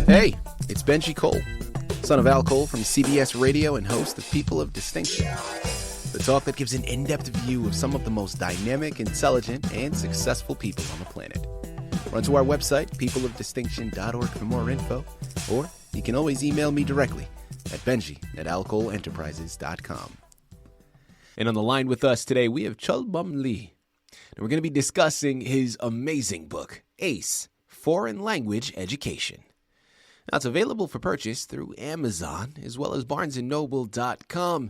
Hey, it's Benji Cole, son of Al Cole from CBS Radio and host of People of Distinction, the talk that gives an in-depth view of some of the most dynamic, intelligent, and successful people on the planet. Run to our website, peopleofdistinction.org for more info, or you can always email me directly at benji@alcoleenterprises.com. And on the line with us today, we have Cheol Beom Lee, and we're going to be discussing his amazing book, ACE, Foreign Language Education. Now, it's available for purchase through Amazon as well as Barnes&Noble.com.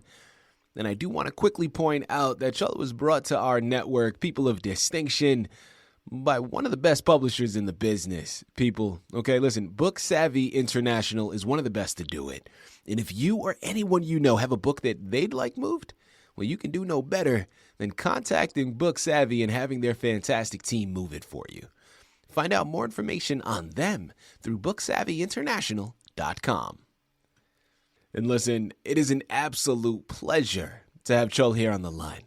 And I do want to quickly point out that Cheol was brought to our network, People of Distinction, by one of the best publishers in the business, people. Okay, listen, Book Savvy International is one of the best to do it. And if you or anyone you know have a book that they'd like moved, well, you can do no better than contacting Book Savvy and having their fantastic team move it for you. Find out more information on them through BookSavvyInternational.com. And listen, it is an absolute pleasure to have Cheol here on the line.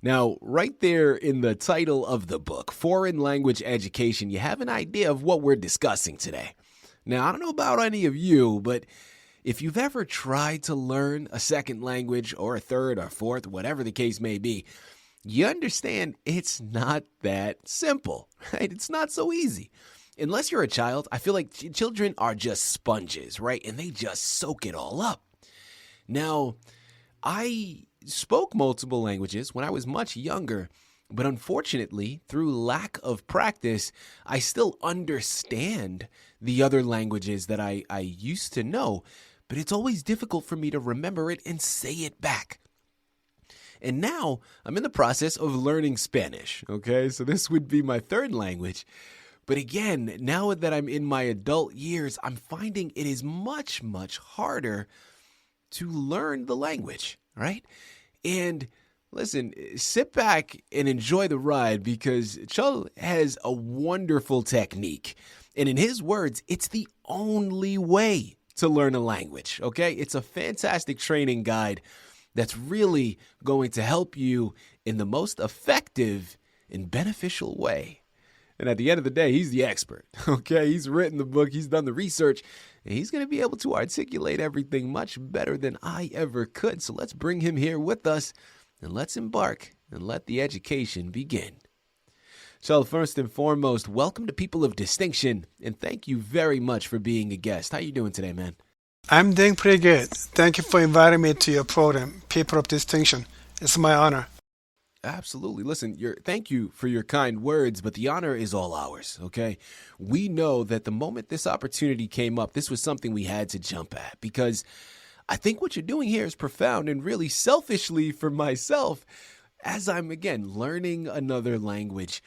Now, right there in the title of the book, Foreign Language Education, you have an idea of what we're discussing today. Now, I don't know about any of you, but if you've ever tried to learn a second language or a third or fourth, whatever the case may be, you understand it's not that simple, right? It's not so easy. Unless you're a child, I feel like children are just sponges, right? And they just soak it all up. Now, I spoke multiple languages when I was much younger, but unfortunately, through lack of practice, I still understand the other languages that I used to know, but it's always difficult for me to remember it and say it back. And now I'm in the process of learning Spanish, okay? So this would be my third language. But again, now that I'm in my adult years, I'm finding it is much, much harder to learn the language, right? And listen, sit back and enjoy the ride because Cheol has a wonderful technique. And in his words, it's the only way to learn a language, okay? It's a fantastic training guide that's really going to help you in the most effective and beneficial way. And at the end of the day, he's the expert, okay? He's written the book, he's done the research, and he's going to be able to articulate everything much better than I ever could. So let's bring him here with us, and let's embark and let the education begin. So first and foremost, welcome to People of Distinction, and thank you very much for being a guest. How you doing today, man? I'm doing pretty good. Thank you for inviting me to your program, People of Distinction. It's my honor. Absolutely. Listen, thank you for your kind words, but the honor is all ours, okay? We know that the moment this opportunity came up, this was something we had to jump at because I think what you're doing here is profound and really selfishly for myself as I'm, again, learning another language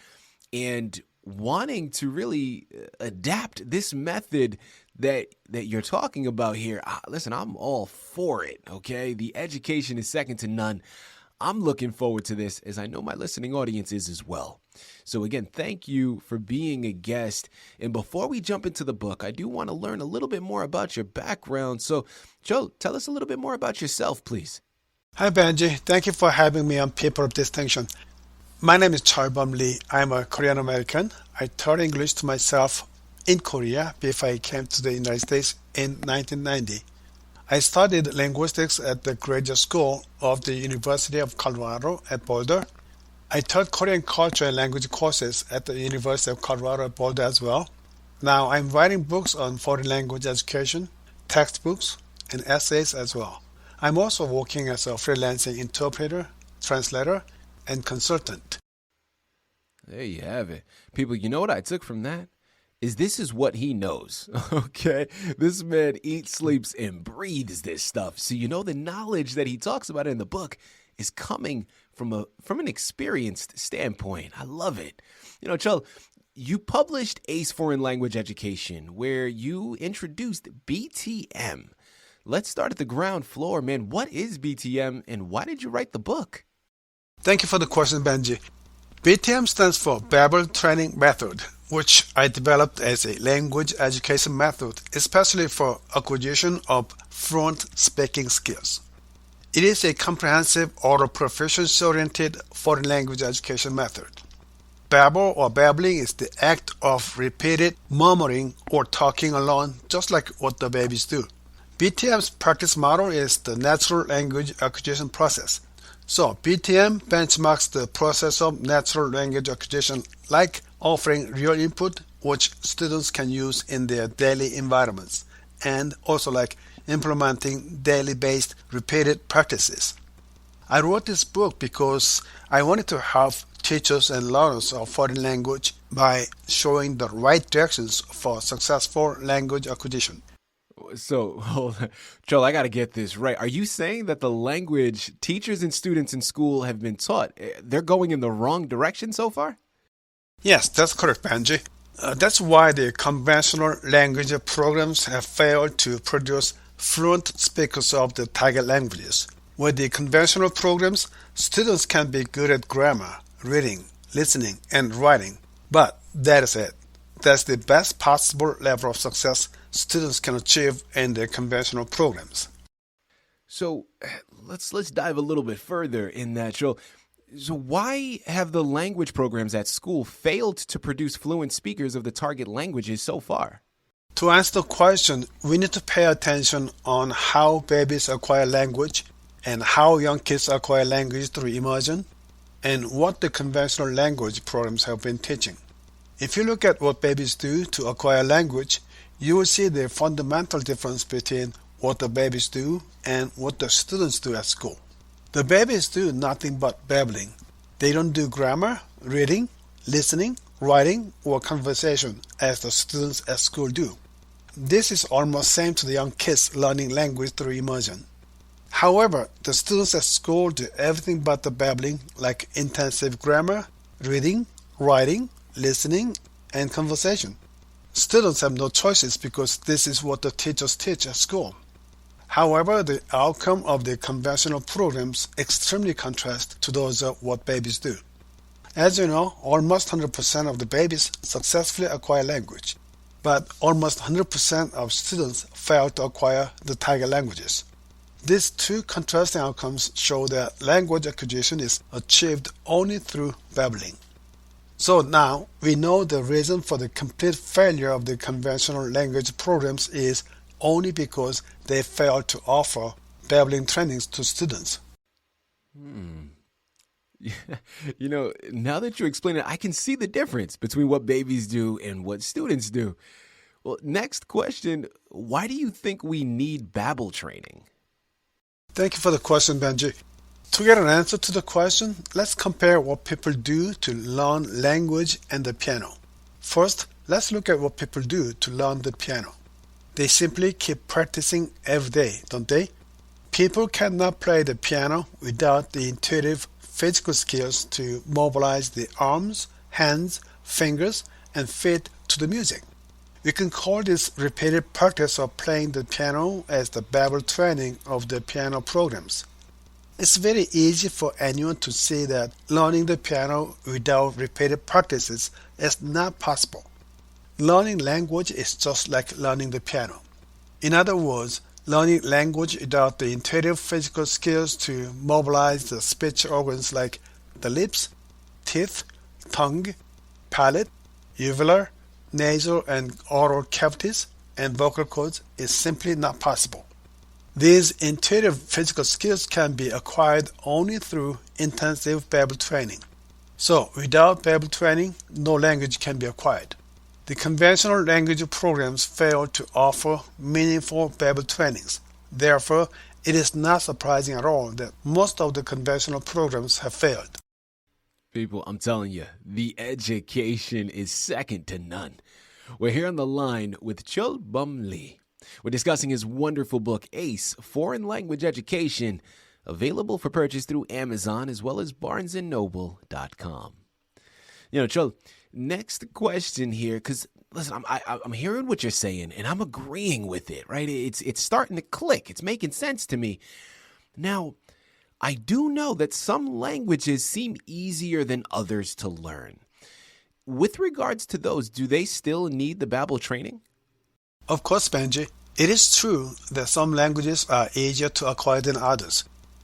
and wanting to really adapt this method that you're talking about here. Listen, I'm all for it, okay? The education is second to none. I'm looking forward to this, as I know my listening audience is as well. So again, thank you for being a guest. And before we jump into the book, I do want to learn a little bit more about your background. So, Cheol, tell us a little bit more about yourself, please. Hi, Benji. Thank you for having me on People of Distinction. My name is Cheol Beom Lee. I'm a Korean American. I taught English to myself in Korea before I came to the United States in 1990. I studied linguistics at the Graduate School of the University of Colorado at Boulder. I taught Korean culture and language courses at the University of Colorado at Boulder as well. Now I'm writing books on foreign language education, textbooks, and essays as well. I'm also working as a freelancing interpreter, translator, and consultant. There you have it. People, you know what I took from that? This is what he knows, okay? This man eats, sleeps, and breathes this stuff. So you know the knowledge that he talks about in the book is coming from an experienced standpoint. I love it. You know, Cheol, you published Ace Foreign Language Education, where you introduced BTM. Let's start at the ground floor, man. What is BTM, and why did you write the book? Thank you for the question, Benji. BTM stands for Babel Training Method, which I developed as a language education method, especially for acquisition of fluent speaking skills. It is a comprehensive oral proficiency-oriented foreign language education method. Babel or babbling is the act of repeated murmuring or talking alone, just like what the babies do. BTM's practice model is the natural language acquisition process. So BTM benchmarks the process of natural language acquisition like offering real input which students can use in their daily environments, and also like implementing daily-based repeated practices. I wrote this book because I wanted to help teachers and learners of foreign language by showing the right directions for successful language acquisition. So, hold on. Cheol, I got to get this right. Are you saying that the language teachers and students in school have been taught, they're going in the wrong direction so far? Yes, that's correct, Benji. That's why the conventional language programs have failed to produce fluent speakers of the target languages. With the conventional programs, students can be good at grammar, reading, listening, and writing. But that is it. That's the best possible level of success students can achieve in their conventional programs. So let's dive a little bit further in that, Cheol. So why have the language programs at school failed to produce fluent speakers of the target languages so far? To answer the question, we need to pay attention on how babies acquire language and how young kids acquire language through immersion and what the conventional language programs have been teaching. If you look at what babies do to acquire language, you will see the fundamental difference between what the babies do and what the students do at school. The babies do nothing but babbling. They don't do grammar, reading, listening, writing, or conversation as the students at school do. This is almost same to the young kids learning language through immersion. However, the students at school do everything but the babbling, like intensive grammar, reading, writing, listening, and conversation. Students have no choices because this is what the teachers teach at school. However, the outcome of the conventional programs extremely contrast to those of what babies do. As you know, almost 100% of the babies successfully acquire language, but almost 100% of students fail to acquire the target languages. These two contrasting outcomes show that language acquisition is achieved only through babbling. So now we know the reason for the complete failure of the conventional language programs is only because they fail to offer babbling trainings to students. You know, now that you explain it, I can see the difference between what babies do and what students do. Well, next question, why do you think we need Babel training? Thank you for the question, Benji. To get an answer to the question, let's compare what people do to learn language and the piano. First, let's look at what people do to learn the piano. They simply keep practicing every day, don't they? People cannot play the piano without the intuitive physical skills to mobilize the arms, hands, fingers, and feet to the music. We can call this repeated practice of playing the piano as the Babel training of the piano programs. It's very easy for anyone to see that learning the piano without repeated practices is not possible. Learning language is just like learning the piano. In other words, learning language without the intuitive physical skills to mobilize the speech organs like the lips, teeth, tongue, palate, uvular, nasal, and oral cavities, and vocal cords is simply not possible. These intuitive physical skills can be acquired only through intensive Babel training. So, without Babel training, no language can be acquired. The conventional language programs fail to offer meaningful Babel trainings. Therefore, it is not surprising at all that most of the conventional programs have failed. People, I'm telling you, the education is second to none. We're here on the line with Cheol Beom Lee. We're discussing his wonderful book, ACE, Foreign Language Education, available for purchase through Amazon as well as Barnes&Noble.com. Cheol, next question here, because listen, I'm hearing what you're saying, and I'm agreeing with it, right? It's starting to click. It's making sense to me. Now, I do know that some languages seem easier than others to learn. With regards to those, do they still need the Babel training? Of course, Benji. It is true that some languages are easier to acquire than others.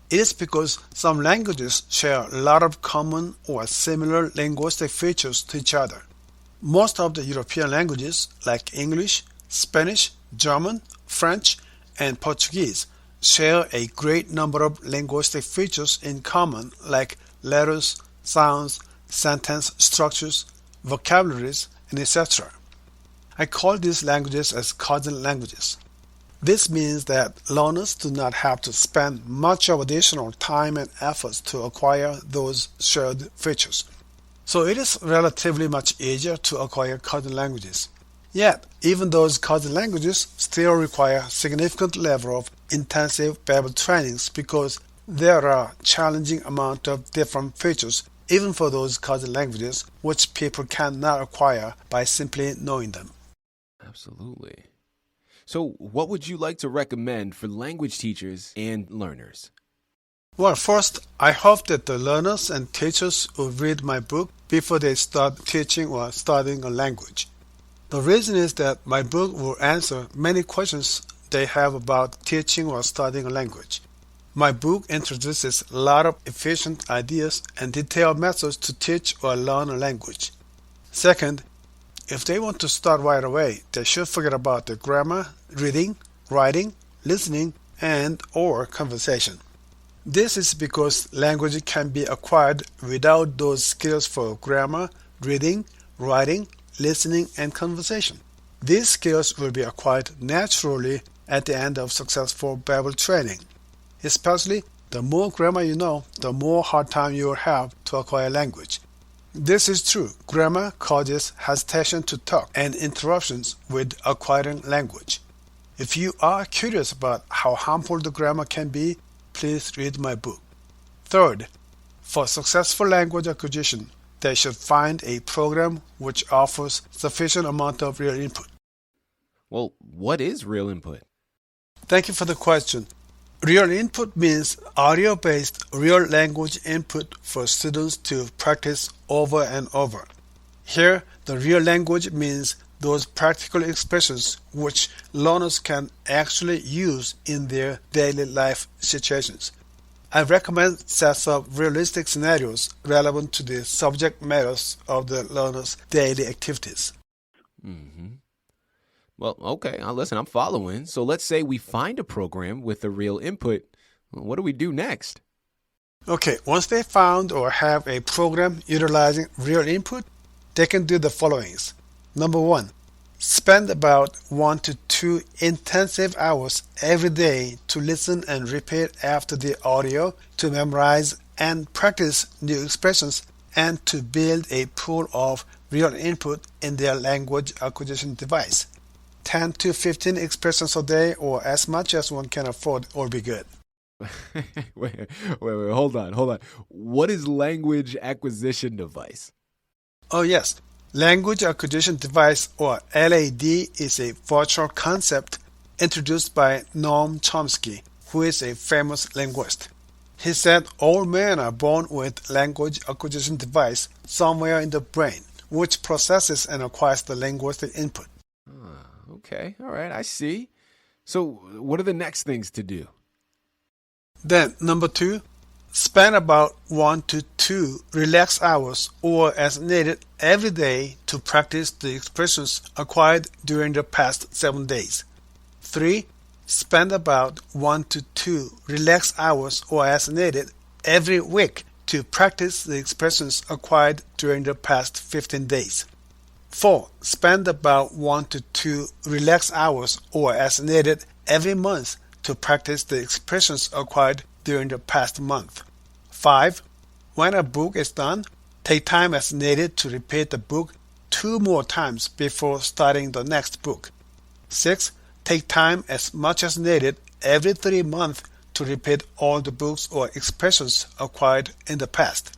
It is because some languages share a lot of common or similar linguistic features to each other. Most of the European languages, like English, Spanish, German, French, and Portuguese, share a great number of linguistic features in common, like letters, sounds, sentence structures, vocabularies, and etc. I call these languages as cousin languages. This means that learners do not have to spend much of additional time and efforts to acquire those shared features. So it is relatively much easier to acquire cousin languages. Yet, even those cousin languages still require significant level of intensive Babel trainings because there are challenging amount of different features even for those cousin languages which people cannot acquire by simply knowing them. Absolutely. So what would you like to recommend for language teachers and learners? Well, first, I hope that the learners and teachers will read my book before they start teaching or studying a language. The reason is that my book will answer many questions they have about teaching or studying a language. My book introduces a lot of efficient ideas and detailed methods to teach or learn a language. Second, if they want to start right away, they should forget about the grammar, reading, writing, listening, and/or conversation. This is because language can be acquired without those skills for grammar, reading, writing, listening, and conversation. These skills will be acquired naturally at the end of successful Babel training. Especially, the more grammar you know, the more hard time you will have to acquire language. This is true. Grammar causes hesitation to talk and interruptions with acquiring language. If you are curious about how harmful the grammar can be, please read my book. Third, for successful language acquisition, they should find a program which offers sufficient amount of real input. Well, what is real input? Thank you for the question. Real input means audio-based real language input for students to practice over and over. Here, the real language means those practical expressions which learners can actually use in their daily life situations. I recommend sets of realistic scenarios relevant to the subject matters of the learner's daily activities. Well, okay, now listen, I'm following. So let's say we find a program with a real input. What do we do next? Okay, once they found or have a program utilizing real input, they can do the followings. Number 1, spend about 1 to 2 intensive hours every day to listen and repeat after the audio, to memorize and practice new expressions, and to build a pool of real input in their language acquisition device. 10 to 15 expressions a day or as much as one can afford will be good. wait, hold on. What is language acquisition device? Oh yes, language acquisition device or LAD is a virtual concept introduced by Noam Chomsky, who is a famous linguist. He said all men are born with language acquisition device somewhere in the brain, which processes and acquires the linguistic input. Okay, all right, I see. So what are the next things to do? Then, number 2, Spend about 1 to 2 relaxed hours or as needed every day to practice the expressions acquired during the past 7 days. 3. Spend about 1 to 2 relaxed hours or as needed every week to practice the expressions acquired during the past 15 days. 4. Spend about 1 to 2 relaxed hours or as needed every month to practice the expressions acquired during the past month. 5. When a book is done, take time as needed to repeat the book 2 more times before starting the next book. 6. Take time as much as needed every 3 months to repeat all the books or expressions acquired in the past.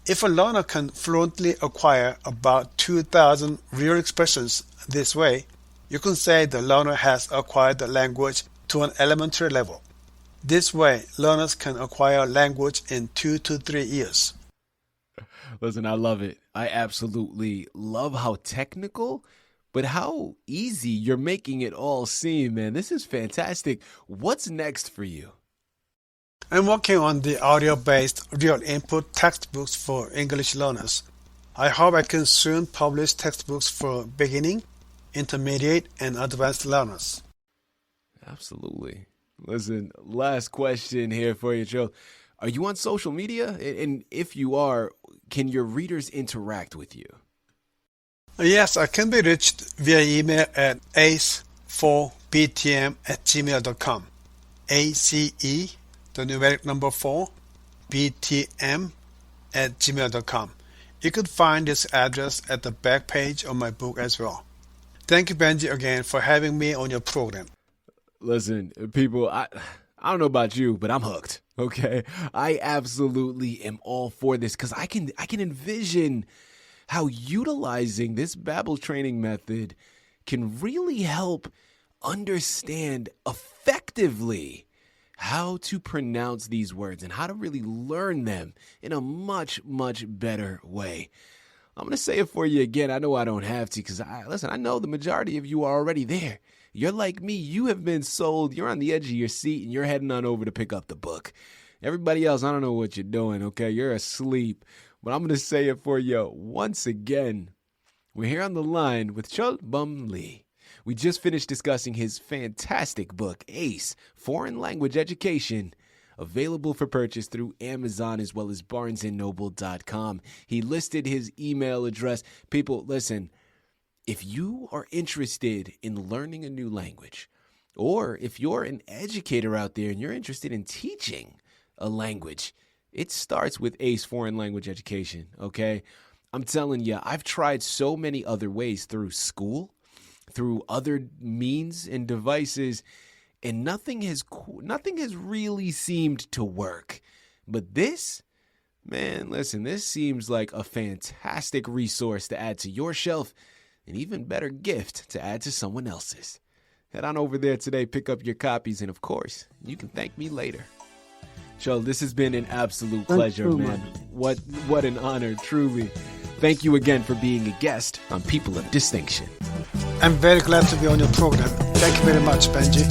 If a learner can fluently acquire about 2,000 real expressions this way, you can say the learner has acquired the language to an elementary level. This way, learners can acquire language in 2 to 3 years. Listen, I love it. I absolutely love how technical, but how easy you're making it all seem, man. This is fantastic. What's next for you? I'm working on the audio-based real input textbooks for English learners. I hope I can soon publish textbooks for beginning, intermediate, and advanced learners. Absolutely. Listen, last question here for you, Cheol. Are you on social media? And if you are, can your readers interact with you? Yes, I can be reached via email at ace4btm@gmail.com. ACE, the numeric number 4, btm@gmail.com. You could find this address at the back page of my book as well. Thank you, Benji, again for having me on your program. Listen, people, I don't know about you, but I'm hooked. Okay, I absolutely am all for this because I can envision how utilizing this Babel training method can really help understand effectively how to pronounce these words and how to really learn them in a much, much better way. I'm going to say it for you again. I know I don't have to because, I know the majority of you are already there. You're like me. You have been sold. You're on the edge of your seat and you're heading on over to pick up the book. Everybody else, I don't know what you're doing, okay? You're asleep. But I'm going to say it for you once again. We're here on the line with Cheol Beom Lee. We just finished discussing his fantastic book, ACE, Foreign Language Education, available for purchase through Amazon as well as Barnes&Noble.com. He listed his email address. People, listen, if you are interested in learning a new language, or if you're an educator out there and you're interested in teaching a language, it starts with ACE Foreign Language Education, okay? I'm telling you, I've tried so many other ways through school, through other means and devices, and nothing has really seemed to work. But this, man, listen, this seems like a fantastic resource to add to your shelf, an even better gift to add to someone else's. Head on over there today, pick up your copies, and of course, you can thank me later. Cheol, this has been an absolute pleasure, man. What an honor, truly. Thank you again for being a guest on People of Distinction. I'm very glad to be on your program. Thank you very much, Benji.